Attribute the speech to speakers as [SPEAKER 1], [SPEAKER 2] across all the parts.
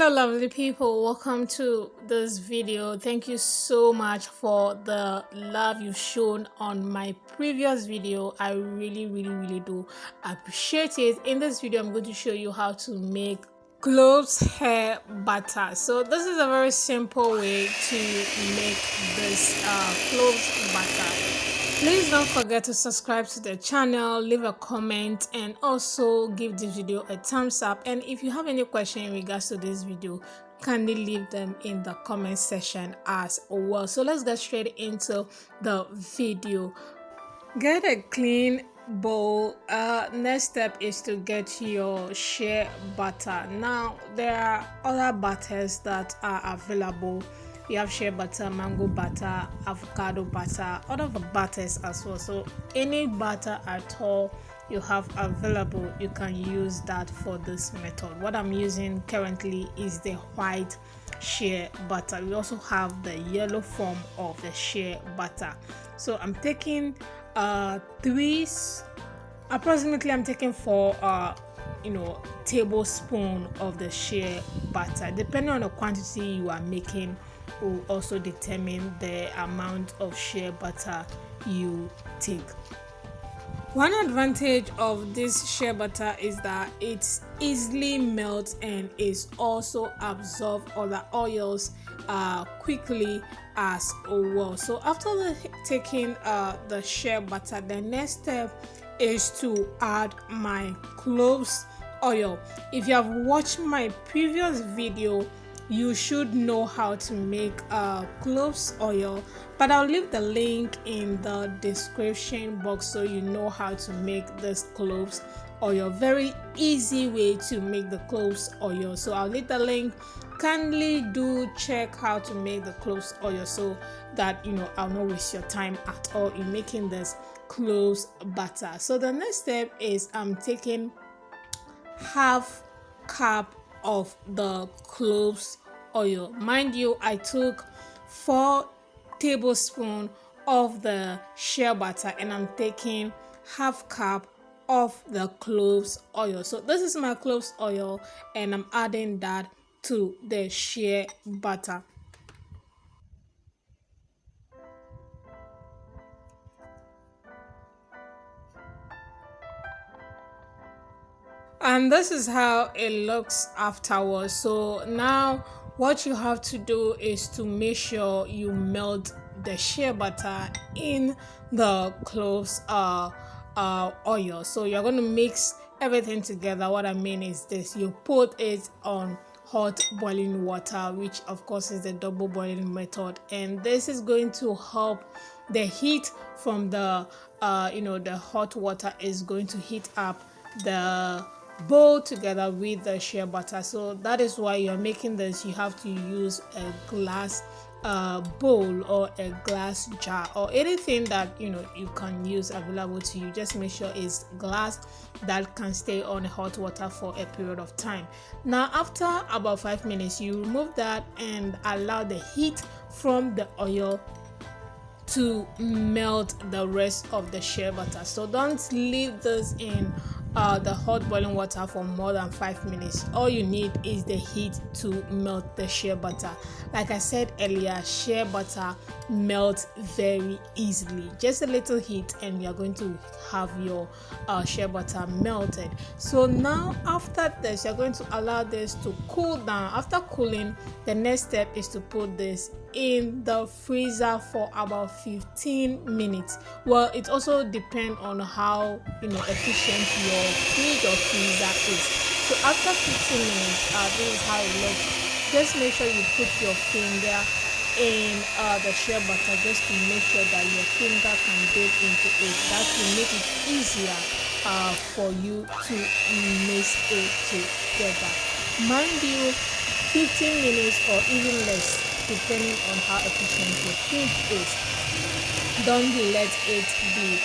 [SPEAKER 1] Hello lovely people, welcome to this video. Thank you so much for the love you've shown on my previous video. I really do appreciate it. In this video I'm going to show you how to make cloves hair butter. So this is a very simple way to make this cloves butter. Please don't forget to subscribe to the channel, leave a comment, and also give this video a thumbs up. And if you have any question in regards to this video, kindly leave them in the comment section as well. So let's get straight into the video. Get a clean bowl. Next step is to get your shea butter. Now there are other butters that are available. We have shea butter, mango butter, avocado butter, other butters as well. So any butter at all you have available, you can use that for this method. What I'm using currently is the white shea butter. We also have the yellow form of the shea butter. So I'm taking approximately I'm taking 4 tablespoon of the shea butter. Depending on the quantity you are making will also determine the amount of shea butter you take. One advantage of this shea butter is that it easily melts and is also absorb other oils quickly as well. So after taking the shea butter, the next step is to add my cloves oil. If you have watched my previous video, you should know how to make cloves oil, but I'll leave the link in the description box so you know how to make this cloves oil. Very easy way to make the cloves oil, so I'll leave the link. Kindly do check how to make the cloves oil so that I'll not waste your time at all in making this cloves butter. So the next step is I'm taking half cup of the cloves oil. Mind you, I took 4 tablespoons of the shea butter and I'm taking half cup of the cloves oil. So this is my cloves oil and I'm adding that to the shea butter. And this is how it looks afterwards. So now what you have to do is to make sure you melt the shea butter in the cloves oil. So you're going to mix everything together. What I mean is this: you put it on hot boiling water, which of course is the double boiling method, and this is going to help the heat from the the hot water is going to heat up the bowl together with the shea butter. So that is why you're making this. You have to use a glass bowl or a glass jar or anything that you can use available to you. Just make sure it's glass that can stay on hot water for a period of time. Now after about 5 minutes, you remove that and allow the heat from the oil to melt the rest of the shea butter. So don't leave this in the hot boiling water for more than 5 minutes. All you need is the heat to melt the shea butter. Like I said earlier, shea butter melts very easily. Just a little heat and you're going to have your shea butter melted. So now after this, you're going to allow this to cool down. After cooling, the next step is to put this in the freezer for about 15 minutes. Well, it also depends on how efficient your fridge or freezer is. So after 15 minutes, this is how it looks. Just make sure you put your finger in the shea butter just to make sure that your finger can dip into it. That will make it easier for you to mix it together. Mind you, 15 minutes or even less, depending on how efficient your fridge is. Don't let it be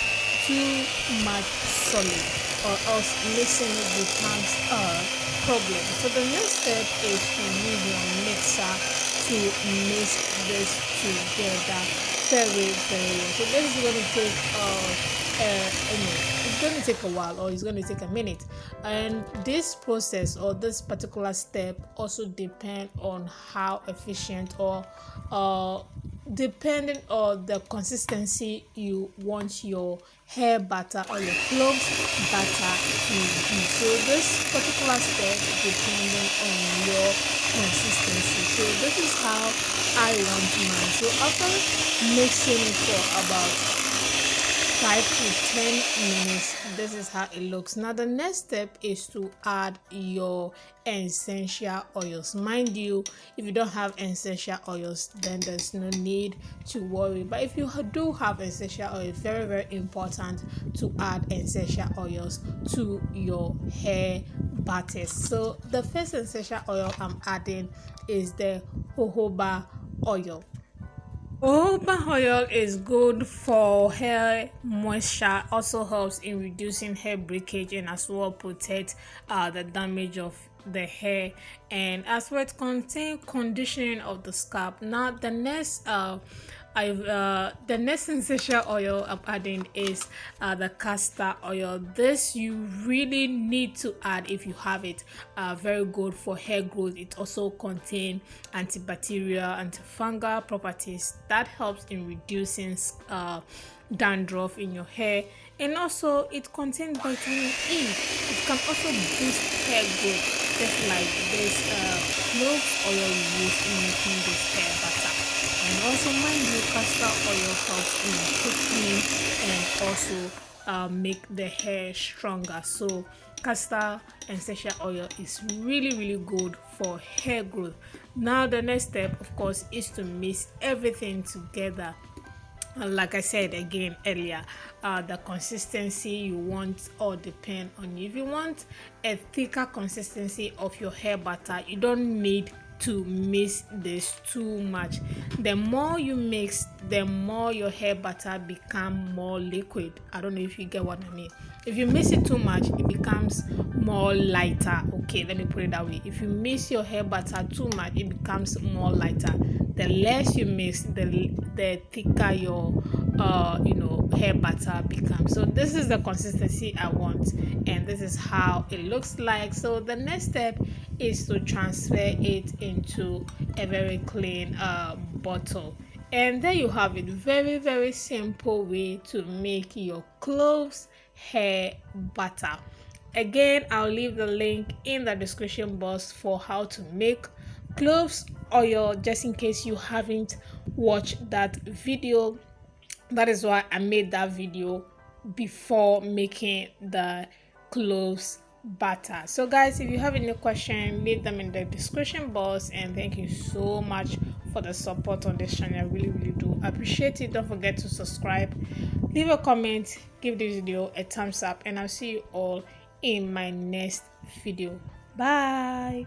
[SPEAKER 1] too much solid or else mixing it becomes a problem. So the next step is to use your mixer to mix this together very well. So this is going to take it's going to take a while, or it's going to take a minute. And this process or this particular step also depend on how efficient or depending on the consistency you want your hair butter or your cloves butter to be. So this particular step depending on your consistency. So this is how I want mine. So after mixing it for about 5 to 10 minutes, this is how it looks. Now the next step is to add your essential oils. Mind you, if you don't have essential oils, then there's no need to worry, but if you do have essential oil, very very important to add essential oils to your hair butters. So the first essential oil I'm adding is the jojoba oil. Jojoba oil is good for hair moisture, also helps in reducing hair breakage and as well protect the damage of the hair, and as well it contains conditioning of the scalp. Now the next essential oil I'm adding is the castor oil. This you really need to add if you have it. Very good for hair growth. It also contains antibacterial, antifungal properties that helps in reducing dandruff in your hair, and also it contains vitamin E. It can also boost hair growth, just like this cloves oil you use in making this hair butter. And also mind you, castor oil helps in thickening and also make the hair stronger. So castor essential oil is really good for hair growth. Now the next step, of course, is to mix everything together. Like I said again earlier, the consistency you want all depend on you. If you want a thicker consistency of your hair butter, you don't need to mix this too much. The more you mix, the more your hair butter become more liquid. I don't know if you get what I mean. If you mix it too much, it becomes more lighter. Okay, let me put it that way. If you mix your hair butter too much, it becomes more lighter. The less you mix, the thicker your hair butter becomes. So this is the consistency I want, and this is how it looks like. So the next step is to transfer it into a very clean bottle, and there you have it. Very simple way to make your cloves hair butter. Again, I'll leave the link in the description box for how to make cloves oil, just in case you haven't watched that video. That is why I made that video before making the cloves butter. So guys, if you have any question, leave them in the description box, and thank you so much for the support on this channel. I really do appreciate it. Don't forget to subscribe, leave a comment, give this video a thumbs up, and I'll see you all in my next video. Bye.